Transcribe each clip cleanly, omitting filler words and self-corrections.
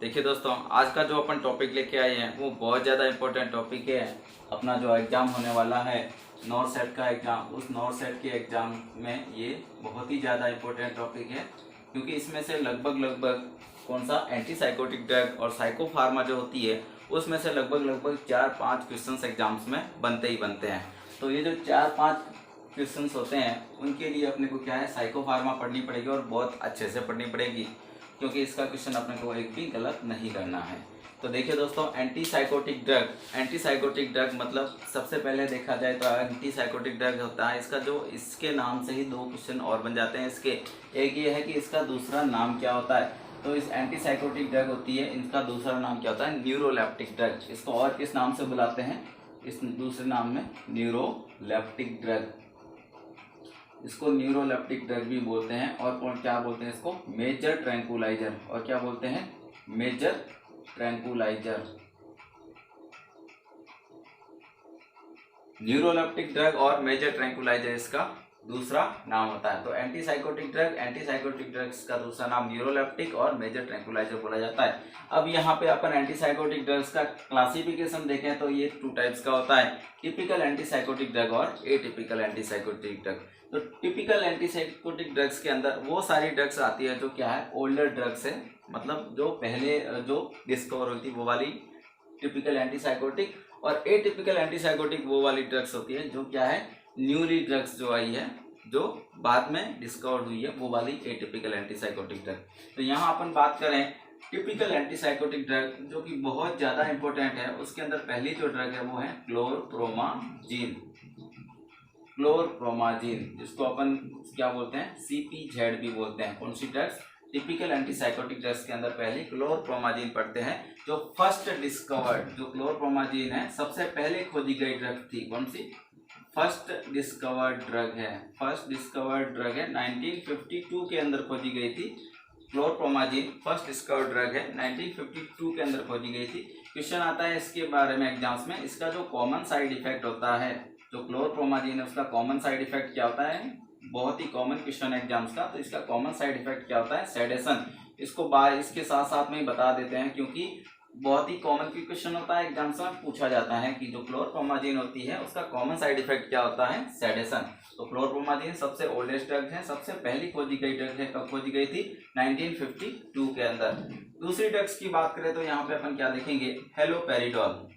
देखिए दोस्तों, आज का जो अपन टॉपिक लेके आए हैं वो बहुत ज़्यादा इम्पोर्टेंट टॉपिक है। अपना जो एग्ज़ाम होने वाला है नॉर सेट का एग्ज़ाम, उस नॉर सेट के एग्ज़ाम में ये बहुत ही ज़्यादा इम्पोर्टेंट टॉपिक है, क्योंकि इसमें से लगभग कौन सा एंटी साइकोटिक ड्रग और साइको फार्मा जो होती है उसमें से लगभग 4-5 क्वेश्चंस एग्जाम्स में बनते ही बनते हैं। तो ये जो 4-5 क्वेश्चंस होते हैं उनके लिए अपने को क्या है, साइको फार्मा पढ़नी पड़ेगी और बहुत अच्छे से पढ़नी पड़ेगी, क्योंकि इसका क्वेश्चन अपने को एक भी गलत नहीं करना है। तो देखिए दोस्तों, एंटी साइकोटिक ड्रग मतलब सबसे पहले देखा जाए तो एंटी साइकोटिक ड्रग होता है, इसका जो इसके नाम से ही 2 क्वेश्चन और बन जाते हैं इसके। एक ये है कि इसका दूसरा नाम क्या होता है, तो इस एंटी साइकोटिक ड्रग होती है, इनका दूसरा नाम क्या होता है, न्यूरोलेप्टिक ड्रग। इसको और किस नाम से बुलाते हैं, इस दूसरे नाम में न्यूरोलेप्टिक ड्रग, इसको न्यूरोलेप्टिक ड्रग भी बोलते हैं। और कौन क्या बोलते हैं इसको, मेजर ट्रैंकुलाइजर। और क्या बोलते हैं, मेजर ट्रैंकुलाइजर। न्यूरोलेप्टिक ड्रग और मेजर ट्रैंकुलाइजर इसका दूसरा नाम होता है। तो एंटी साइकोटिक ड्रग्स का दूसरा नाम न्यूरोलेप्टिक और मेजर ट्रैंकुलाइजर बोला जाता है। अब यहाँ पे अपन एंटी साइकोटिक ड्रग्स का क्लासिफिकेशन देखें तो ये 2 टाइप्स का होता है, टिपिकल एंटी साइकोटिक ड्रग और एटिपिकल एंटी साइकोटिक ड्रग। तो टिपिकल एंटी साइकोटिक ड्रग्स के अंदर वो सारी ड्रग्स आती है जो क्या है, ओल्डर ड्रग्स है, मतलब जो पहले जो डिस्कवर हुई थी वो वाली टिपिकल एंटी साइकोटिक। और एटिपिकल एंटी साइकोटिक वो वाली ड्रग्स होती है जो क्या है, न्यूली ड्रग्स जो आई है, जो बाद में डिस्कवर हुई है, वो वाली एटिपिकल एंटी साइकोटिक ड्रग। तो यहाँ अपन बात करें टिपिकल एंटी साइकोटिक ड्रग जो कि बहुत ज़्यादा इंपॉर्टेंट है, उसके अंदर पहली जो ड्रग है वो है क्लोरप्रोमाजीन, जिसको अपन क्या बोलते हैं, CPZ भी बोलते हैं। कौन सी drugs, typical anti psychotic drugs के अंदर पहले क्लोरप्रोमाजीन पढ़ते हैं, जो फर्स्ट डिस्कवर्ड, जो क्लोरप्रोमाजीन है सबसे पहले खोजी गई ड्रग थी। कौन सी, फर्स्ट डिस्कवर्ड ड्रग है, 1952 के अंदर खोजी गई थी। क्लोरप्रोमाजीन फर्स्ट डिस्कवर्ड ड्रग है, 1952 के अंदर खोजी गई थी। क्वेश्चन आता है इसके बारे में एग्जाम्स में, इसका जो कॉमन साइड इफेक्ट होता है, जो क्लोरप्रोमाजीन है उसका कॉमन साइड इफेक्ट क्या होता है, बहुत ही कॉमन क्वेश्चन है एग्जाम्स का। तो इसका कॉमन साइड इफेक्ट क्या होता है, सेडेशन। इसको इसके साथ साथ में ही बता देते हैं, क्योंकि बहुत ही कॉमन क्वेश्चन होता है एग्जाम्स में, पूछा जाता है कि जो क्लोरप्रोमाजीन होती है उसका कॉमन साइड इफेक्ट क्या होता है, सेडेशन। तो क्लोरप्रोमाजीन सबसे ओल्डेस्ट ड्रग है, सबसे पहली खोजी गई ड्रग है, कब खोजी गई थी, 1952 के अंदर। दूसरी ड्रग्स की बात करें तो यहाँ पे अपन क्या देखेंगे, हेलोपेरिडोल।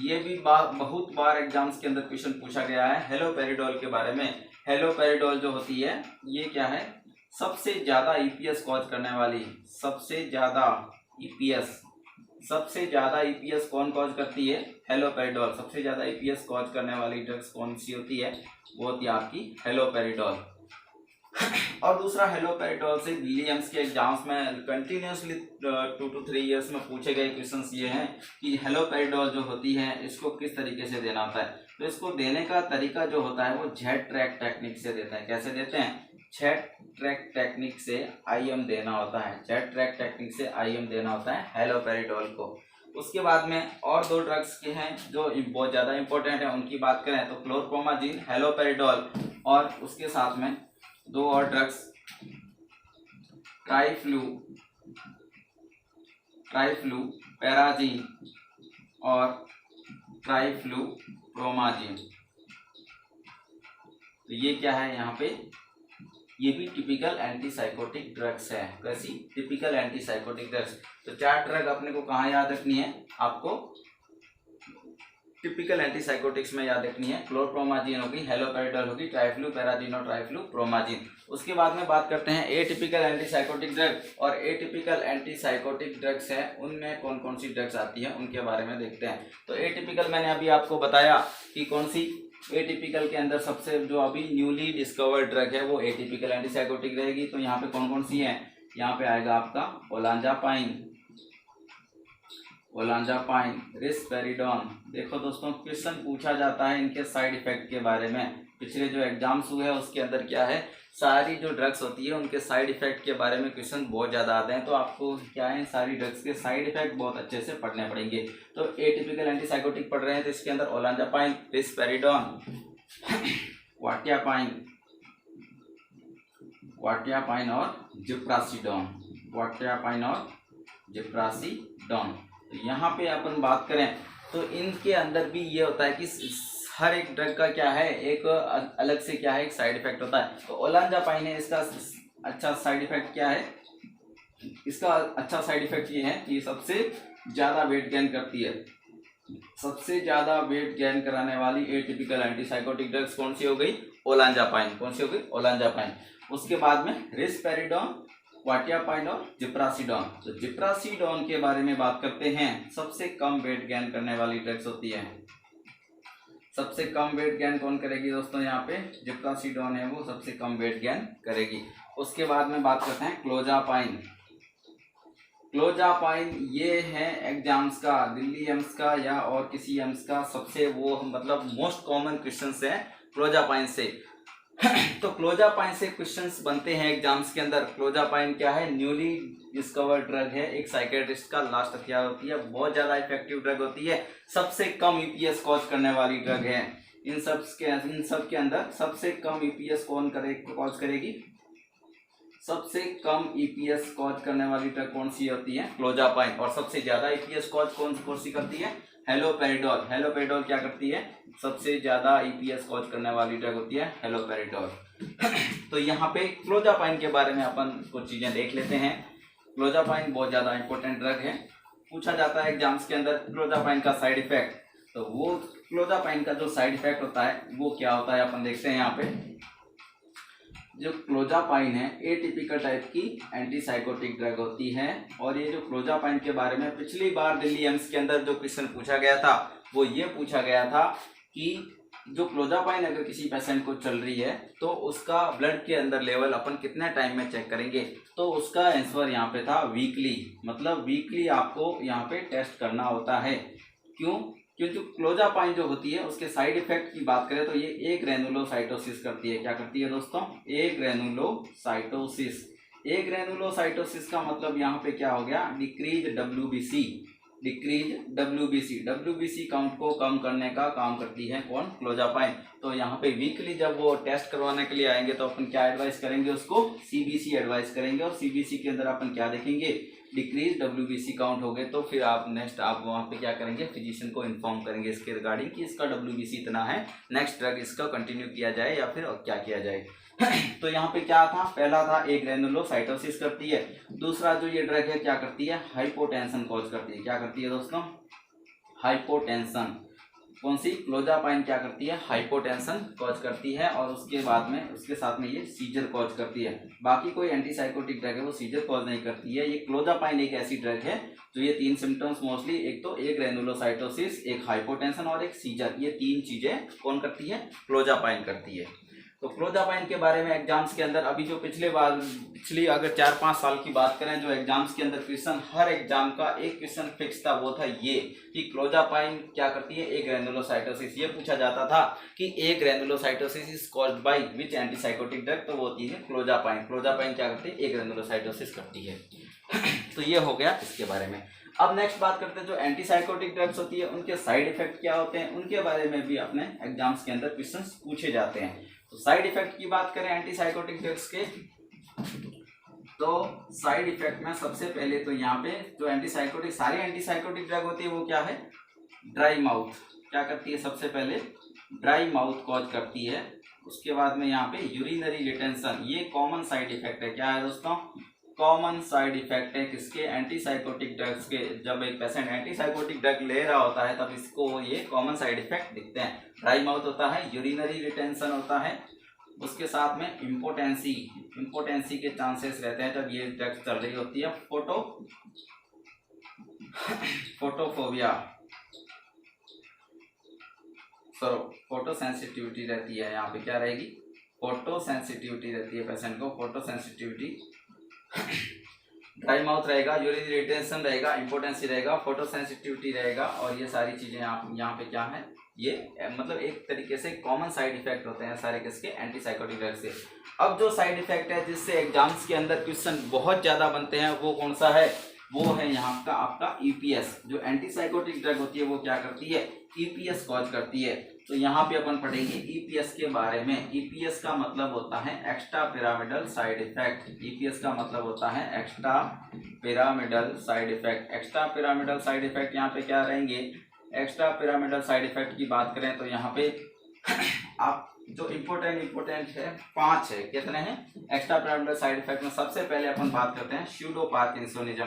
ये भी बहुत बार एग्जाम्स के अंदर क्वेश्चन पूछा गया है हेलोपेरिडोल के बारे में। हेलोपेरिडोल जो होती है ये क्या है, सबसे ज्यादा ईपीएस कॉज करने वाली, सबसे ज्यादा ईपीएस कौन कॉज करती है, हेलोपेरिडोल। सबसे ज्यादा ईपीएस कॉज करने वाली ड्रग्स कौन सी होती है, वो होती है आपकी हेलोपेरिडोल। और दूसरा, हेलोपेरिडोल से विलियम्स के एग्जाम्स में कंटिन्यूसली 2 to 3 ईयर्स में पूछे गए क्वेश्चंस ये हैं कि हेलोपेरिडोल जो होती है इसको किस तरीके से देना होता है। तो इसको देने का तरीका जो होता है वो जेट ट्रैक टेक्निक से देते हैं। कैसे देते हैं, जेट ट्रैक टेक्निक से IM देना होता है, जेट ट्रैक टेक्निक से IM देना होता है हेलोपेरिडोल को। उसके बाद में और 2 ड्रग्स के हैं जो बहुत ज़्यादा इंपॉर्टेंट है, उनकी बात करें तो क्लोरप्रोमाजीन, हेलोपेरिडोल, और उसके साथ में 2 और ड्रग्स, ट्राइफ्लूपेराजीन और ट्राइफ्लूप्रोमाजीन। तो ये क्या है यहाँ पे, ये भी टिपिकल एंटीसाइकोटिक ड्रग्स है। कैसी, टिपिकल एंटीसाइकोटिक ड्रग्स। तो 4 ड्रग अपने को कहाँ याद रखनी है, आपको टिपिकल एंटीसाइकोटिक्स में याद रखनी है। क्लोरप्रोमाजीन होगी, हेलोपेरिडोल होगी, ट्राइफ्लूपेराजीन और ट्राइफ्लूप्रोमाजीन। उसके बाद में बात करते हैं एटिपिकल एंटीसाइकोटिक ड्रग। और एटिपिकल एंटीसाइकोटिक ड्रग्स है, उनमें कौन कौन सी ड्रग्स आती है उनके बारे में देखते हैं। तो एटिपिकल मैंने अभी आपको बताया कि कौन सी, एटिपिकल के अंदर सबसे जो अभी न्यूली डिस्कवर्ड ड्रग है वो एटिपिकल एंटीसाइकोटिक रहेगी। तो यहाँ पे कौन कौन सी है, यहाँ पे आएगा आपका ओलांजापाइन, रिस्पेरिडोन। देखो दोस्तों, क्वेश्चन पूछा जाता है इनके साइड इफेक्ट के बारे में। पिछले जो एग्जाम्स हुए हैं उसके अंदर क्या है, सारी जो ड्रग्स होती है उनके साइड इफेक्ट के बारे में क्वेश्चन बहुत ज़्यादा आते हैं। तो आपको क्या है, सारी ड्रग्स के साइड इफेक्ट बहुत अच्छे से पढ़ने पड़ेंगे। तो एटिपिकल एंटीसाइकोटिक पढ़ रहे हैं तो इसके अंदर ओलांजापाइन, रिस्पेरिडोन, वाटियापाइन और जिप्रासिडोन, जिप्रासिडोन। तो यहाँ पे अपन बात करें तो इनके अंदर भी ये होता है कि हर एक ड्रग का क्या है, एक अलग से क्या है, एक साइड इफेक्ट होता है। तो ओलांजापाइन है, इसका अच्छा साइड इफेक्ट क्या है, इसका अच्छा साइड इफेक्ट ये है कि सबसे ज़्यादा वेट गेन करती है। सबसे ज़्यादा वेट गेन कराने वाली एटिपिकल एंटीसाइकोटिक ड्रग्स कौन सी हो गई, ओलांजापाइन। कौन सी हो गई, ओलांजापाइन। उसके बाद में रिस्पेरिडोन, क्वाटियापाइन और जिप्रासिडोन। तो जिप्रासिडोन के बारे में बात करते हैं, सबसे कम वेट गेन करने वाली ड्रग्स होती है। सबसे कम वेट गेन कौन करेगी दोस्तों, यहाँ पे जिप्रासिडोन है वो सबसे कम वेट गेन करेगी। उसके बाद में बात करते हैं क्लोजापाइन। क्लोजापाइन ये है एग्जाम्स का, दिल्ली एम्स का या और किसी एम्स का सबसे वो मतलब मोस्ट कॉमन क्वेश्चंस है क्लोजापाइन से। तो क्लोजापाइन से क्वेश्चंस बनते हैं एग्जाम्स के अंदर। क्लोजापाइन क्या है, न्यूली डिस्कवर्ड ड्रग है, एक साइकेट्रिस्ट का लास्ट हथियार होती है, बहुत ज़्यादा इफेक्टिव ड्रग होती है, सबसे कम ईपीएस कॉज करने वाली ड्रग है। इन सब के अंदर सबसे कम ईपीएस कॉज करेगी, सबसे कम ईपीएस कॉज करने वाली ड्रग कौन सी होती है, क्लोजापाइन। और सबसे ज्यादा ईपीएस कॉज कौन सी करती है, हेलोपेरिडोल। हेलोपेरिडोल क्या करती है, सबसे ज्यादा ईपीएस कॉज करने वाली ड्रग होती है हेलोपेरिडोल। तो यहाँ पे क्लोजापाइन के बारे में अपन कुछ चीजें देख लेते हैं। क्लोजापाइन बहुत ज्यादा इंपॉर्टेंट ड्रग है, पूछा जाता है एग्जाम्स के अंदर क्लोजापाइन का साइड इफेक्ट। तो वो क्लोजापाइन का जो साइड इफेक्ट होता है वो क्या होता है, अपन देखते हैं यहाँ पे। जो क्लोजापाइन है एटिपिकल टाइप की एंटीसाइकोटिक ड्रग होती है। और ये जो क्लोजापाइन के बारे में पिछली बार दिल्ली एम्स के अंदर जो क्वेश्चन पूछा गया था वो ये पूछा गया था कि जो क्लोजापाइन अगर किसी पेशेंट को चल रही है तो उसका ब्लड के अंदर लेवल अपन कितने टाइम में चेक करेंगे। तो उसका आंसर यहाँ पे था वीकली, मतलब वीकली आपको यहाँ पे टेस्ट करना होता है। क्यों, क्योंकि क्लोजापाइन जो होती है उसके साइड इफेक्ट की बात करें तो ये ए ग्रेनुलोसाइटोसिस करती है। क्या करती है दोस्तों, ए ग्रेनुलोसाइटोसिस। ए ग्रेनुलोसाइटोसिस का मतलब यहाँ पे क्या हो गया, decrease WBC. Decrease WBC, WBC count को कम करने का काम करती है कौन, क्लोजापाइन। तो यहाँ पे वीकली जब वो टेस्ट करवाने के लिए आएंगे तो अपन क्या एडवाइस करेंगे उसको, सीबीसी एडवाइस करेंगे। और सीबीसी के अंदर अपन क्या देखेंगे, डिक्रीज डब्ल्यूबीसी काउंट हो गए तो फिर आप नेक्स्ट आप वहाँ पे क्या करेंगे, फिजिशियन को इन्फॉर्म करेंगे इसके रिगार्डिंग कि इसका डब्ल्यूबीसी इतना है, नेक्स्ट ड्रग इसका कंटिन्यू किया जाए या फिर क्या किया जाए। तो यहाँ पे क्या था, पहला था ए ग्रेनुलोसाइटोसिस करती है। दूसरा जो ये ड्रग है क्या करती है, हाइपोटेंशन कॉज करती है। क्या करती है दोस्तों, हाइपोटेंशन। कौन सी, क्लोजापाइन क्या करती है, हाइपोटेंशन कॉज करती है। और उसके बाद में उसके साथ में ये सीजर कॉज करती है। बाकी कोई एंटीसाइकोटिक ड्रग है वो सीजर कॉज नहीं करती है। ये क्लोजापाइन एक ऐसी ड्रग है जो ये तीन सिम्टम्स मोस्टली, एक तो एक ग्रेनुलोसाइटोसिस, एक हाइपोटेंशन और एक सीजर, ये तीन चीजें कौन करती है, क्लोजापाइन करती है। तो क्लोजापाइन के बारे में एग्जाम्स के अंदर अभी जो पिछली अगर 4-5 साल की बात करें, जो एग्जाम्स के अंदर क्वेश्चन, हर एग्जाम का एक क्वेश्चन फिक्स था, वो था ये कि क्लोजापाइन क्या करती है, ए ग्रेनुलोसाइटोसिस। ये पूछा जाता था कि agranulocytosis is caused by which antipsychotic drug, तो वो होती है क्लोजापाइन। क्लोजापाइन क्या करती है, ए ग्रेनुलोसाइटोसिस करती है। तो ये हो गया इसके बारे में। अब नेक्स्ट बात करते हैं जो एंटीसाइकोटिक ड्रग्स होती है उनके साइड इफेक्ट क्या होते हैं, उनके बारे में भी अपने एग्जाम्स के अंदर क्वेश्चंस पूछे जाते हैं। तो साइड इफेक्ट की बात करें एंटीसाइकोटिक ड्रग्स के, तो साइड इफेक्ट में सबसे पहले तो यहाँ पे जो एंटीसाइकोटिक, सारी एंटीसाइकोटिक ड्रग होती है वो क्या है, ड्राई माउथ। क्या करती है, सबसे पहले ड्राई माउथ कॉज करती है। उसके बाद में यहाँ पे यूरिनरी रिटेंशन, ये कॉमन साइड इफेक्ट है। क्या है दोस्तों, कॉमन साइड इफेक्ट है किसके, एंटीसाइकोटिक ड्रग्स के। जब एक पेशेंट एंटीसाइकोटिक ड्रग ले रहा होता है तब इसको ये कॉमन साइड इफेक्ट दिखते हैं। ड्राई माउथ होता है, यूरिनरी रिटेंशन होता है, उसके साथ में इम्पोटेंसी के चांसेस रहते हैं जब ये ड्रग चल रही होती है। फोटोफोबिया, फोटो सेंसिटिविटी रहती है। यहाँ पे क्या रहेगी, फोटो सेंसिटिविटी रहती है पेशेंट को, फोटो सेंसिटिविटी। ड्राई माउथ रहेगा, यूरिनरी रिटेंशन रहेगा, इम्पोर्टेंसी रहेगा, फोटो सेंसिटिविटी रहेगा। और ये सारी चीजें यहाँ पे क्या है, ये मतलब एक तरीके से कॉमन साइड इफेक्ट होते हैं सारे किसके, एंटीसाइकोटिक ड्रग से। अब जो साइड इफेक्ट है जिससे एग्जाम्स के अंदर क्वेश्चन बहुत ज्यादा बनते हैं वो कौन सा है, वो है यहाँ का आपका ईपीएस। जो एंटीसाइकोटिक ड्रग होती है वो क्या करती है, ईपीएस कॉज करती है। तो यहाँ पे अपन पढ़ेंगे ईपीएस के बारे में। ईपीएस का मतलब होता है extra pyramidal side effect. EPS का मतलब होता है extra pyramidal side effect. Extra pyramidal side effect यहाँ पे क्या रहेंगे, एक्स्ट्रा पिरामिडल साइड इफेक्ट की बात करें तो यहाँ पे आप जो इम्पोर्टेंट है 5 है। कितने हैं एक्स्ट्रा पिरामिडल साइड इफेक्ट में? सबसे पहले अपन बात करते हैं स्यूडो पार्किंसोनिज्म।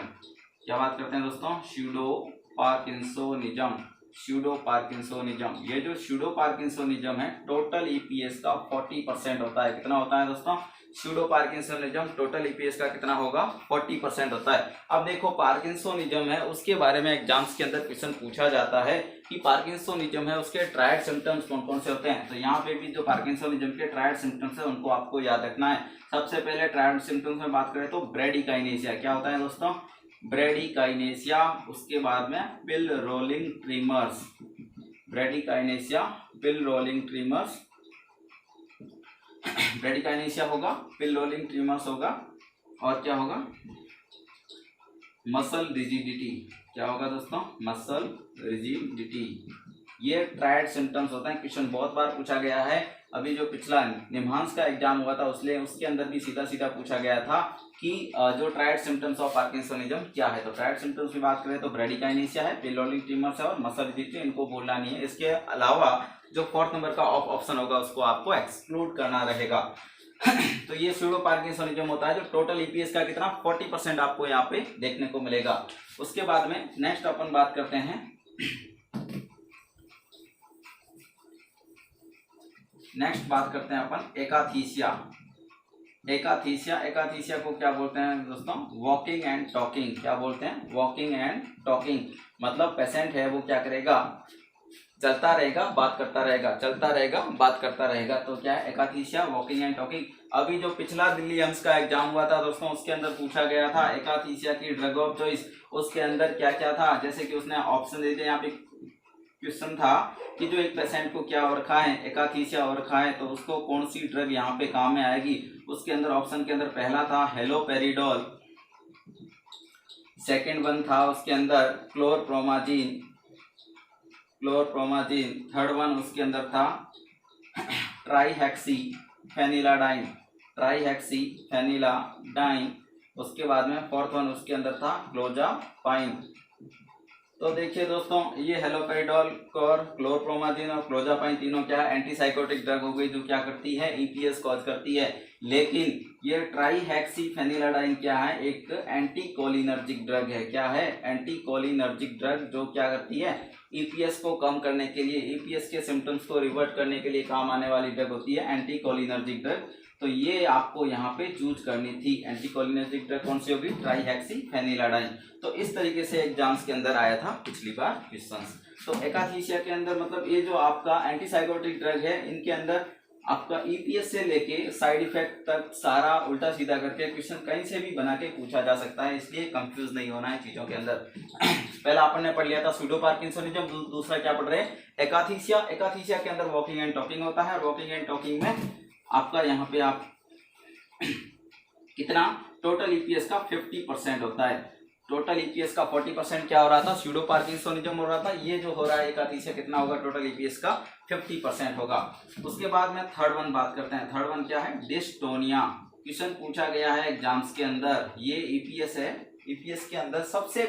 क्या बात करते हैं दोस्तों? Pseudo parkinsonism. स्यूडो पार्किंसोनिज्म, ये जो स्यूडो पार्किंसोनिज्म है टोटल ईपीएस का 40% होता है। कितना होता है दोस्तों? स्यूडो पार्किंसोनिज्म टोटल ईपीएस का कितना होगा, 40% होता है। अब देखो पार्किंसोनिज्म है, उसके बारे में एग्जाम्स के अंदर क्वेश्चन पूछा जाता है कि पार्किंसोनिज्म है उसके ट्रायड सिम्टम्स कौन कौन से होते हैं। तो यहाँ पे भी जो पार्किंसोनिज्म के ट्रायड सिम्टम्स है उनको आपको याद रखना है। सबसे पहले ट्रायड सिम्टम्स में बात करें तो ब्रेडिकाइनेसिया। क्या होता है दोस्तों? ब्रेडिकाइनेसिया। उसके बाद में पिल रोलिंग ट्रीमर्स। ब्रेडिकाइनेसिया, पिल रोलिंग ट्रीमर्स, ब्रेडिकाइनेसिया होगा, पिल रोलिंग ट्रीमर्स होगा, और क्या होगा, मसल रिजिडिटी। क्या होगा दोस्तों? Muscle rigidity. ये ट्रायड सिम्टम्स होते हैं। क्वेश्चन बहुत बार पूछा गया है। अभी जो पिछला निम्हांस का एग्जाम हुआ था उसके अंदर भी सीधा सीधा पूछा गया था कि जो ट्रायड सिम्टम्स ऑफ पार्किंसोनिज्म क्या है। तो ट्रायड सिम्टम्स की बात करें तो ब्रेडिकाइनेसिया है, पिल रोलिंग ट्रीमर्स है और मसल रिजिडिटी, इनको भूलना नहीं है। इसके अलावा जो 4th नंबर का ऑप्शन होगा उसको आपको एक्सक्लूड करना रहेगा। तो ये स्यूडो पार्किंसोनिज्म होता है जो टोटल ईपीएस का कितना 40% आपको यहाँ पे देखने को मिलेगा। उसके बाद में नेक्स्ट अपन बात करते हैं अपन एकाथीसिया। एकाथीसिया को क्या बोलते हैं दोस्तों? Walking and talking. क्या बोलते हैं? Walking and talking. मतलब पेशेंट है वो क्या करेगा, चलता रहेगा बात करता रहेगा, चलता रहेगा बात करता रहेगा। तो क्या है एकाथीसिया, वॉकिंग एंड टॉकिंग। अभी जो पिछला दिल्ली एम्स का एग्जाम हुआ था दोस्तों उसके अंदर पूछा गया था एकाथीसिया की ड्रग ऑफ चॉइस। उसके अंदर क्या क्या था, जैसे कि उसने ऑप्शन दे दिया। यहाँ पे क्वेश्चन था कि जो एक पेशेंट को क्या हो रखा है, एकाथीसिया हो रखा है, तो उसको कौन सी ड्रग यहाँ पे काम में आएगी। उसके अंदर ऑप्शन के अंदर पहला था हेलोपेरिडोल, सेकेंड वन था उसके अंदर क्लोरप्रोमाजीन, थर्ड वन उसके अंदर था ट्राईहेक्सी फेनिलाडाइन, उसके बाद में 4th वन उसके अंदर था क्लोजापाइन। तो देखिए दोस्तों ये हेलोपेरिडोल और क्लोरप्रोमाजीन और क्लोजापाइन तीनों क्या है, एंटीसाइकोटिक ड्रग हो गई जो क्या करती है, ईपीएस कॉज करती है। लेकिन ये ट्राईहेक्सीफेनिलाडाइन क्या है, एक एंटीकोलिनर्जिक ड्रग है। क्या है? एंटीकोलिनर्जिक ड्रग जो क्या करती है, ईपीएस को कम करने के लिए, ईपीएस के सिम्टम्स को रिवर्ट करने के लिए काम आने वाली ड्रग होती है एंटीकोलिनर्जिक ड्रग। तो ये आपको यहाँ पे चूज करनी थी। एंटीकोलिनर्जिक ड्रग कौन सी होगी? ट्राईहेक्सीफेनिलाडाइन। तो इस तरीके से एग्जाम्स के अंदर आया था पिछली बार क्वेश्चंस। तो एकाथीसिया के अंदर मतलब ये जो आपका एंटीसाइकोटिक ड्रग है इनके अंदर आपका ईपीएस से लेके साइड इफेक्ट तक सारा उल्टा सीधा करके क्वेश्चन कहीं से भी बना के पूछा जा सकता है, इसलिए कंफ्यूज नहीं होना है चीजों के अंदर। पहला अपन ने पढ़ लिया था स्यूडो पार्किंसोनिज्म, दूसरा क्या पढ़ रहे हैं, एकाथीसिया। एकाथीसिया के अंदर वॉकिंग एंड टॉकिंग होता है। वॉकिंग एंड टॉकिंग में आपका यहाँ पे आप कितना टोटल ईपीएस का 50% होता है। टोटल ईपीएस का 40% क्या हो रहा था, स्यूडो पार्किंसोनिज्म हो रहा था। ये जो हो रहा है एकाथीसिया कितना होगा, टोटल ईपीएस का 50% होगा। उसके बाद में थर्ड वन बात करते हैं। थर्ड वन क्या है, डिस्टोनिया। क्वेश्चन पूछा गया है एग्जाम्स के अंदर, ये ईपीएस है। ईपीएस के अंदर सबसे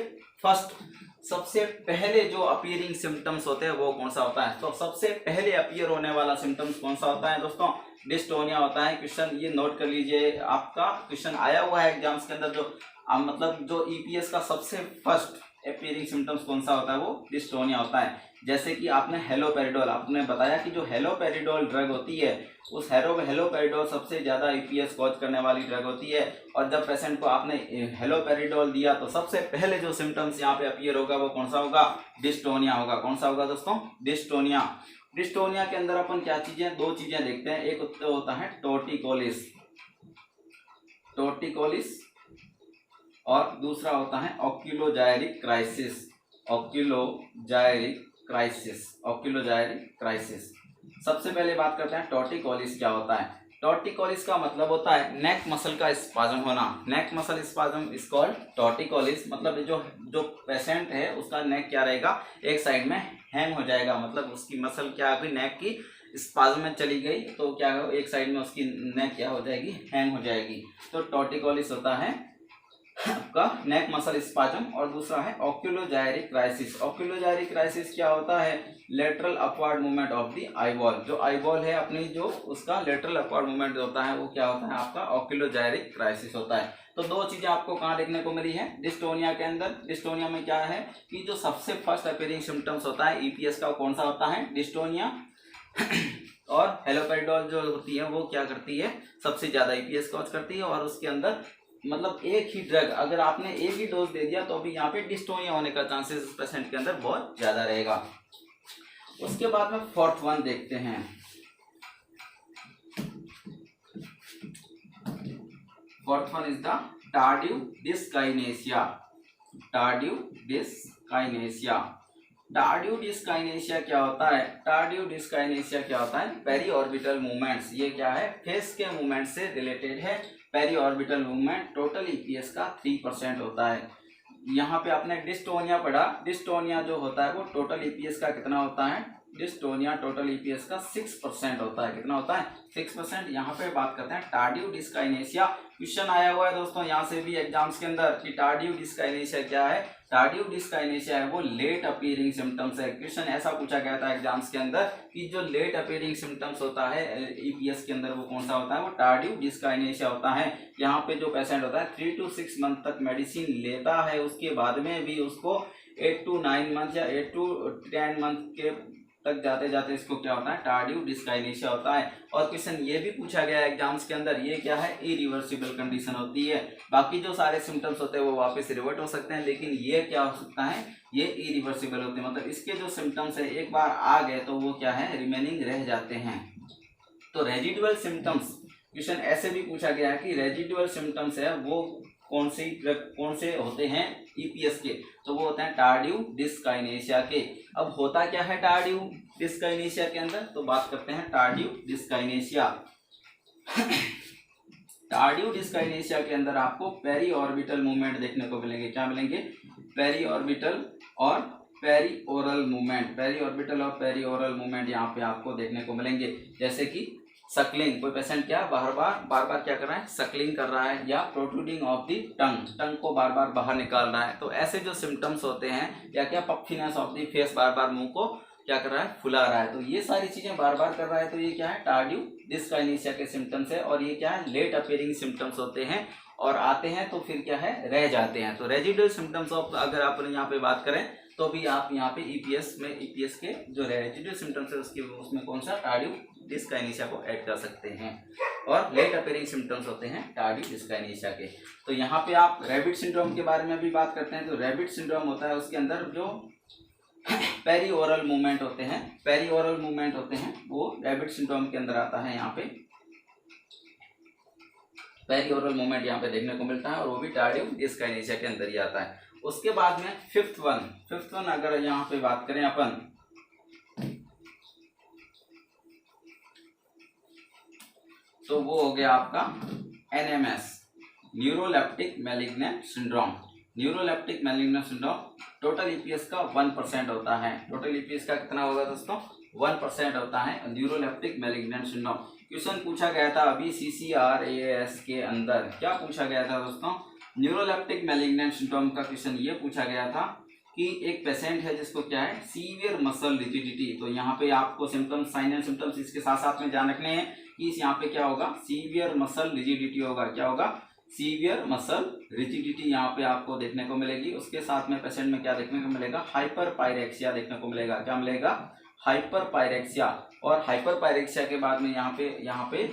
पहले जो अपीयरिंग सिम्टम्स होते हैं वो कौन सा होता है, तो सबसे पहले अपीयर होने वाला सिम्टम्स कौन सा होता है दोस्तों, डिस्टोनिया होता है। क्वेश्चन ये नोट कर लीजिए, आपका क्वेश्चन आया हुआ है एग्जाम्स के अंदर। जो मतलब जो ईपीएस का सबसे फर्स्ट अपीयरिंग सिम्टम्स कौन सा होता है, वो डिस्टोनिया होता है। जैसे कि आपने हेलोपेरिडोल, आपने बताया कि जो हेलोपेरिडोल ड्रग होती है उस हेलोपेरिडोल सबसे ज्यादा ईपीएस कॉज करने वाली ड्रग होती है। और जब पेशेंट को आपने हेलोपेरिडोल दिया तो सबसे पहले जो सिम्टम्स यहाँ पे अपीयर होगा वो कौन सा होगा, डिस्टोनिया होगा। कौन सा होगा दोस्तों, डिस्टोनिया। डिस्टोनिया के अंदर अपन क्या चीजें, दो चीजें देखते हैं। एक होता है टोर्टिकोलिस और दूसरा होता है ऑक्यूलोजाइरिक क्राइसिस। सबसे पहले बात करते हैं टोर्टिकोलिस क्या होता है। टॉर्टिकोलिस का मतलब होता है नेक मसल का स्पाज्म होना। Neck muscle spasm is called torticollis. मतलब जो जो पेशेंट है उसका नेक क्या रहेगा, एक साइड में हैंग हो जाएगा, मतलब उसकी मसल क्या होगी, नेक की स्पाज्म में चली गई तो क्या हो, एक साइड में उसकी नेक क्या हो जाएगी, हैंग हो जाएगी। तो टॉर्टिकोलिस होता है आपका नेक मसल स्पाज्म। और दूसरा है ओक्यूलोजाइरिक क्राइसिस। ओक्यूलोजाइरिक क्राइसिस क्या होता है, lateral upward movement of the eyeball. जो आईबॉल है अपनी, जो उसका लेटरल अपवर्ड मूवमेंट होता है वो क्या होता है आपका ओक्यूलोजाइरिक क्राइसिस होता है। तो दो चीजें आपको कहाँ देखने को मिली है, डिस्टोनिया के अंदर। डिस्टोनिया में क्या है कि जो सबसे फर्स्ट अपीयरिंग सिम्टम्स होता है ईपीएस का, कौन सा होता है, डिस्टोनिया। और हेलोपेरिडोल जो होती है वो क्या करती है, सबसे ज्यादा ईपीएस कॉज करती है। और उसके अंदर मतलब एक ही ड्रग अगर आपने एक ही डोज दे दिया तो भी यहाँ पे डिस्टोनिया होने का चांसेस इस पेशेंट के अंदर बहुत ज्यादा रहेगा। उसके बाद में फोर्थ वन देखते हैं। Fourth one is the tardive dyskinesia. Tardive dyskinesia. Tardive dyskinesia क्या होता है, टार्डिव डिस्काइनेसिया क्या होता है, पेरी ऑर्बिटल मूवमेंट्स। ये क्या है, फेस के मूवमेंट से रिलेटेड है। Periorbital movement total EPS का 3% होता है। यहाँ पे आपने डिस्टोनिया पढ़ा, डिस्टोनिया जो होता है वो टोटल ईपीएस का कितना होता है, डिस्टोनिया टोटल ईपीएस का 6% होता है। कितना होता है, 6%। यहाँ पे बात करते हैं टार्डिव डिस्काइनेसिया। क्वेश्चन आया हुआ है दोस्तों यहाँ से भी एग्जाम्स के अंदर कि टार्डिव डिस्काइनेसिया क्या है। टार्डिव डिस्काइनेसिया है वो लेट अपीयरिंग सिम्टम्स है। क्वेश्चन ऐसा पूछा गया था एग्जाम्स के अंदर कि जो लेट अपीयरिंग सिम्टम्स होता है ईपीएस के अंदर वो कौन सा होता है, वो टार्डिव डिस्काइनेसिया होता है। यहाँ पे जो पेशेंट होता है 3 to 6 मंथ तक मेडिसिन लेता है, उसके बाद में भी उसको 8 to 9 मंथ या 8 to 10 मंथ के तक जाते जाते इसको क्या होता है, टार्डिव डिस्काइनेसिया होता है। और क्वेश्चन ये भी पूछा गया है एग्जाम्स के अंदर, ये क्या है, इरिवर्सिबल कंडीशन होती है। बाकी जो सारे सिम्टम्स होते हैं वो वापस रिवर्ट हो सकते हैं, लेकिन ये क्या हो सकता है, ये इरिवर्सिबल होते हैं। मतलब इसके जो सिम्टम्स है एक बार आ गए तो वो क्या है, रिमेनिंग रह जाते हैं। तो रेजिडुअल सिम्टम्स, क्वेश्चन ऐसे भी पूछा गया है कि रेजिडुअल सिम्टम्स है वो कौन से होते हैं ईपीएस के, तो वो होते हैं टार्डिव डिस्काइनेसिया के। अब होता क्या है टार्डिव डिस्काइनेसिया के अंदर, तो बात करते हैं टार्डिव डिस्काइनेसिया। टार्डिव डिस्काइनेसिया के अंदर आपको पेरी ऑर्बिटल मूवमेंट देखने को मिलेंगे। क्या मिलेंगे, पेरी ऑर्बिटल और perioral movement. Periorbital और पेरी ओरल मूवमेंट यहाँ पे आपको देखने को मिलेंगे। जैसे कि सकलिंग, कोई पेशेंट क्या बार बार क्या कर रहा है, सकलिंग कर रहा है, या प्रोट्रूडिंग ऑफ द टंग को बार बार बाहर निकाल रहा है। तो ऐसे जो सिम्टम्स होते हैं, या क्या पफिनेस ऑफ द फेस, बार बार मुंह को क्या कर रहा है, फुला रहा है, तो ये सारी चीजें बार बार कर रहा है, तो ये क्या है, टार्डिव डिस्काइनेसिया के सिम्टम्स है। और ये क्या है, लेट अपीयरिंग सिम्टम्स होते हैं, और आते हैं तो फिर क्या है, रह जाते हैं। तो रेजिडुअल सिम्टम्स ऑफ अगर आप यहाँ पे बात करें तो भी आप यहाँ पे ईपीएस के जो रेजिडुअल सिम्टम्स है उसमें कौन सा, टार्डिव डिस्काइनेसिया को ऐड कर सकते हैं। और लेट अपीयरिंग सिम्टम्स होते हैं टार्डिव डिस्काइनेसिया के। तो यहाँ पे आप रैबिट सिंड्रोम के बारे में भी बात करते हैं। तो रैबिट सिंड्रोम होता है, उसके अंदर जो पेरी ओरल मूवमेंट होते हैं, पेरी ओरल मूवमेंट होते हैं, वो रैबिट सिंड्रोम के अंदर आता है। यहाँ पे पेरी ओरल मूवमेंट यहाँ पे देखने को मिलता है, और वो भी टार्डिव डिस्काइनेसिया के अंदर ही आता है। उसके बाद में फिफ्थ वन अगर यहाँ पे बात करें अपन, तो वो हो गया आपका NMS, neuroleptic malignant syndrome. Neuroleptic malignant syndrome total EPS का 1% होता है। टोटल ईपीएस का कितना होगा दोस्तों, 1% होता है न्यूरोलेप्टिक मैलिग्नेंट सिंड्रोम। क्वेश्चन पूछा गया था अभी CCRAS के अंदर, क्या पूछा गया था दोस्तों, न्यूरोलेप्टिक मैलिग्नेंट सिंड्रोम का क्वेश्चन ये पूछा गया था कि एक पेशेंट है जिसको क्या है, सीवियर मसल रिजिडिटी। तो यहाँ पे आपको सिम्टम्स, साइन एंड सिम्टम्स इसके साथ साथ में जान रखने हैं कि यहाँ पे क्या होगा, सीवियर मसल रिजिडिटी होगा। क्या होगा, सीवियर मसल रिजिडिटी यहाँ पे आपको देखने को मिलेगी। उसके साथ में पेशेंट में क्या देखने को मिलेगा, हाइपर पायरेक्सिया देखने को मिलेगा। क्या मिलेगा, हाइपर पायरेक्सिया। और हाइपर पायरेक्सिया के बाद में यहाँ पे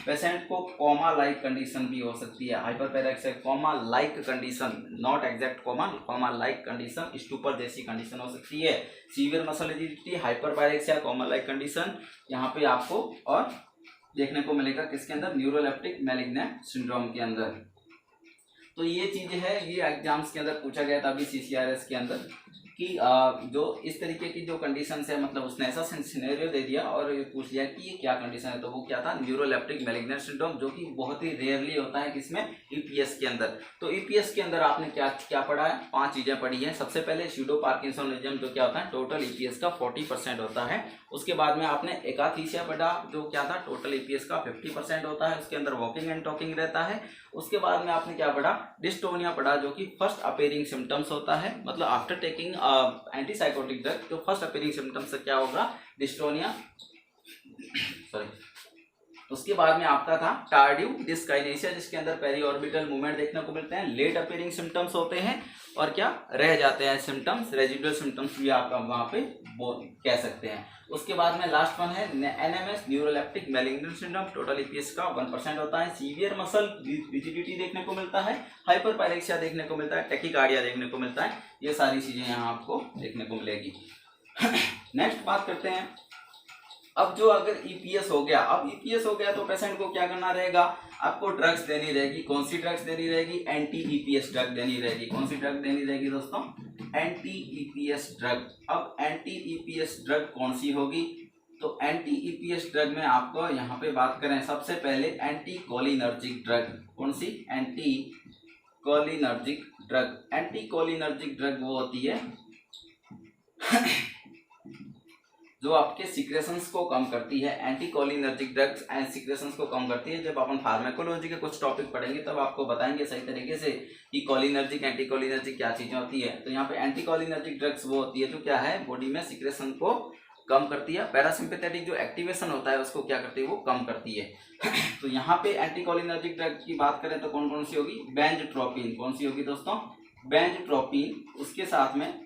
पेशेंट को कोमा लाइक कंडीशन भी हो सकती है। Hyperpyrexia coma like condition, not exact coma like condition, stupor जैसी कंडीशन हो सकती है। Severe muscle rigidity, hyperpyrexia, coma like condition यहाँ पे आपको और देखने को मिलेगा किसके अंदर, न्यूरोलेप्टिक मैलिग्नेंट सिंड्रोम के अंदर। तो ये चीजें है, ये एग्जाम्स के अंदर पूछा गया था अभी CCRS के अंदर कि कि जो इस तरीके की जो कंडीशन है, मतलब उसने ऐसा सिनेरियो दे दिया और ये पूछ लिया कि ये क्या कंडीशन है, तो वो क्या था, न्यूरोलेप्टिक मैलिग्नेंट सिंड्रोम, जो कि बहुत ही रेयरली होता है किसमें, ईपीएस के अंदर। तो ईपीएस के अंदर आपने क्या क्या पढ़ा है, 5 चीजें पढ़ी है। सबसे पहले स्यूडो पार्किंसोनिज्म, जो क्या होता है, टोटल ईपीएस का 40% होता है। उसके बाद में आपने एकाथीसिया पढ़ा, जो क्या था, टोटल ईपीएस का 50% होता है, उसके अंदर वॉकिंग एंड टॉकिंग रहता है। उसके बाद में आपने क्या पढ़ा, डिस्टोनिया पढ़ा, जो कि फर्स्ट अपीयरिंग सिम्टम्स होता है, मतलब आफ्टर टेकिंग एंटीसाइकोटिक ड्रग जो फर्स्ट अपीयरिंग सिम्टम्स से क्या होगा, डिस्टोनिया, सॉरी। उसके बाद में आपका था टार्डिव डिस्काइनेसिया, जिसके अंदर पेरीऑर्बिटल मूवमेंट देखने को मिलते हैं, लेट अपीयरिंग सिम्टम्स होते हैं और क्या रह जाते हैं सिम्टम्स, रेजिडुअल सिम्टम्स भी आप वहां पे कह सकते हैं। उसके बाद में लास्ट वन है NMS, neuroleptic malignant syndrome, total EPS का 1% होता है। सीवियर मसल रिजिडिटी देखने को मिलता है, हाइपरपायरेक्सिया देखने को मिलता है, टैकीकार्डिया देखने को मिलता है। ये सारी चीजें यहाँ आपको देखने को मिलेगी। नेक्स्ट बात करते हैं, अब जो अगर ईपीएस हो गया, अब ईपीएस हो गया तो पेशेंट को क्या करना रहेगा, आपको ड्रग्स देनी रहेगी। कौन सी ड्रग्स देनी रहेगी, एंटी ईपीएस ड्रग देनी रहेगी। कौन सी ड्रग देनी रहेगी दोस्तों, एंटी ईपीएस ड्रग। अब एंटी ईपीएस ड्रग कौन सी होगी, तो एंटी ईपीएस ड्रग में आपको यहाँ पे बात करें, सबसे पहले एंटी कोलिनर्जिक ड्रग। कौन सी, anti cholinergic drug. Anti cholinergic drug वो होती है जो आपके सिक्रेशंस को कम करती है। Anti cholinergic drugs and secretions को कम करती है। जब अपन फार्माकोलॉजी के कुछ टॉपिक पढ़ेंगे तब आपको बताएंगे सही तरीके से कि कोलिनर्जिक एंटी कोलिनर्जिक क्या चीजें होती है। तो यहाँ पे एंटी कोलिनर्जिक ड्रग्स वो होती है जो क्या है, बॉडी में सिक्रेशन को कम करती है। पैरासिम्पैथेटिक जो एक्टिवेशन होता है उसको क्या करती है, वो कम करती है। तो यहाँ पे एंटी कोलिनर्जिक ड्रग की बात करें तो कौन कौन सी होगी, बेंजट्रोपिन। कौन सी होगी दोस्तों, बेंजट्रोपिन। उसके साथ में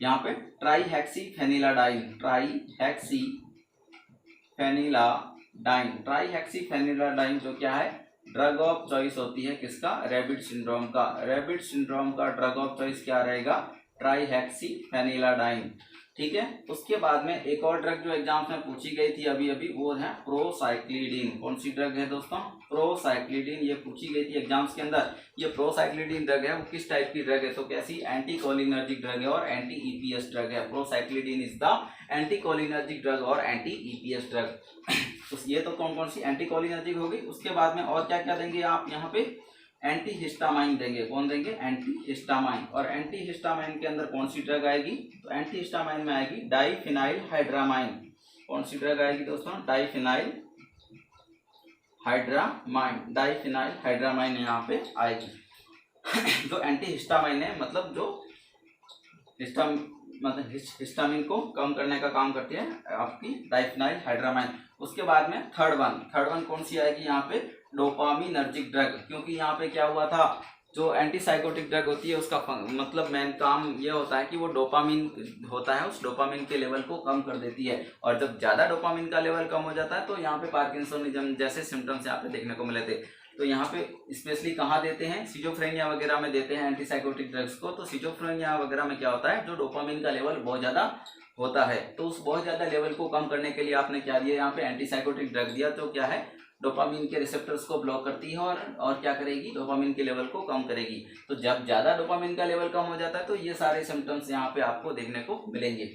यहाँ पे ट्राईहेक्सीफेनिलाडाइन, ट्राईहेक्सीफेनिलाडाइन जो क्या है, ड्रग ऑफ चॉइस होती है किसका, रैबिट सिंड्रोम का। रैबिट सिंड्रोम का ड्रग ऑफ चॉइस क्या रहेगा, ट्राईहेक्सीफेनिलाडाइन। ठीक है। उसके बाद में एक और ड्रग जो एग्जाम्स में पूछी गई थी अभी अभी, वो है प्रोसाइक्लिडिन। कौन सी ड्रग है दोस्तों, प्रोसाइक्लिडिन। ये पूछी गई थी एग्जाम्स के अंदर। ये प्रोसाइक्लिडिन ड्रग है वो किस टाइप की ड्रग है, तो कैसी, एंटी कोलिनर्जिक ड्रग है और एंटी ईपीएस ड्रग है। Procyclidine is the anti cholinergic drug और एंटी ईपीएस ड्रग। तो ये तो कौन कौन सी एंटी कोलिनर्जिक होगी। उसके बाद में और क्या क्या देंगे आप यहाँ पे, एंटी हिस्टामाइन देंगे। कौन देंगे, एंटी हिस्टामाइन। और एंटी हिस्टामाइन के अंदर कौन सी ड्रग आएगी, तो एंटी हिस्टामाइन में आएगी डाइफिनाइल हाइड्रामाइन। कौन सी ड्रग आएगी दोस्तों, डाइफिनाइल हाइड्रामाइन। डाइफिनाइल हाइड्रामाइन यहाँ पे आएगी। जो एंटी हिस्टामाइन है, मतलब जो हिस्टामिन को कम करने का काम करती है आपकी डाइफिनाइल हाइड्रामाइन। उसके बाद में थर्ड वन कौन सी आएगी यहाँ पे, डोपामिनर्जिक ड्रग। क्योंकि यहाँ पे क्या हुआ था, जो एंटीसाइकोटिक ड्रग होती है उसका मतलब मेन काम ये होता है कि वो डोपामिन होता है, उस डोपामिन के लेवल को कम कर देती है। और जब ज्यादा डोपामिन का लेवल कम हो जाता है तो यहाँ पे पार्किंसोनिज्म जैसे सिम्टम्स यहाँ पे देखने को मिले थे। तो यहाँ पे स्पेशली कहाँ देते हैं, सिजोफ्रेनिया वगैरह में देते हैं एंटीसाइकोटिक ड्रग्स को। तो सिजोफ्रेनिया वगैरह में क्या होता है, जो डोपामिन का लेवल बहुत ज्यादा होता है, तो उस बहुत ज्यादा लेवल को कम करने के लिए आपने क्या दिया, यहाँ पे एंटीसाइकोटिक ड्रग दिया। तो क्या है, डोपामिन के रिसेप्टर्स को ब्लॉक करती है और क्या करेगी, डोपामिन के लेवल को कम करेगी। तो जब ज्यादा डोपामिन का लेवल कम हो जाता है तो ये सारे सिम्टम्स यहाँ पे आपको देखने को मिलेंगे।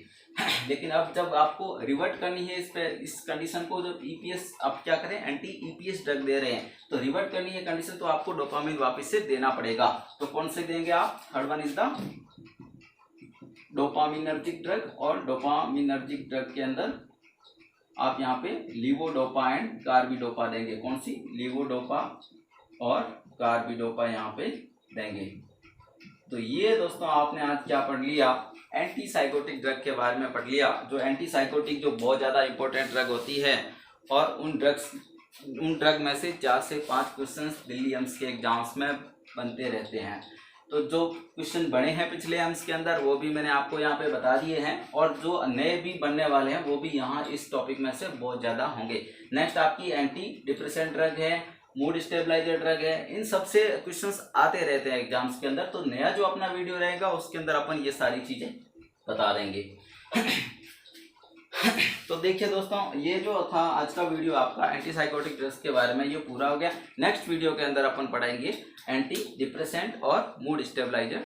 लेकिन अब जब आपको रिवर्ट करनी है इस कंडीशन को, जो ईपीएस आप क्या करें, एंटी ईपीएस ड्रग दे रहे हैं, तो रिवर्ट करनी है कंडीशन, तो आपको डोपामिन वापस से देना पड़ेगा। तो कौन से देंगे आप, third one is the dopaminergic drug. और डोपामिनर्जिक ड्रग के अंदर आप यहाँ पे लीवोडोपा एंड कार्बिडोपा देंगे। कौन सी, लीवोडोपा और कार्बिडोपा यहाँ पे देंगे। तो ये दोस्तों आपने आज क्या पढ़ लिया, एंटीसाइकोटिक ड्रग के बारे में पढ़ लिया। जो एंटीसाइकोटिक जो बहुत ज़्यादा इंपॉर्टेंट ड्रग होती है, और उन ड्रग में से 4 से 5 क्वेश्चंस दिल्ली एम्स के एग्जाम्स में बनते रहते हैं। तो जो क्वेश्चन बने हैं पिछले एम्स के अंदर वो भी मैंने आपको यहाँ पे बता दिए हैं, और जो नए भी बनने वाले हैं वो भी यहाँ इस टॉपिक में से बहुत ज़्यादा होंगे। नेक्स्ट आपकी एंटी डिप्रेसेंट ड्रग है, मूड स्टेबलाइजर ड्रग है, इन सबसे क्वेश्चंस आते रहते हैं एग्जाम्स के अंदर। तो नया जो अपना वीडियो रहेगा उसके अंदर अपन ये सारी चीज़ें बता देंगे। तो देखिए दोस्तों, ये जो था आज का वीडियो आपका एंटीसाइकोटिक ड्रग्स के बारे में, ये पूरा हो गया। नेक्स्ट वीडियो के अंदर अपन पढ़ाएंगे एंटी डिप्रेसेंट और मूड स्टेबलाइजर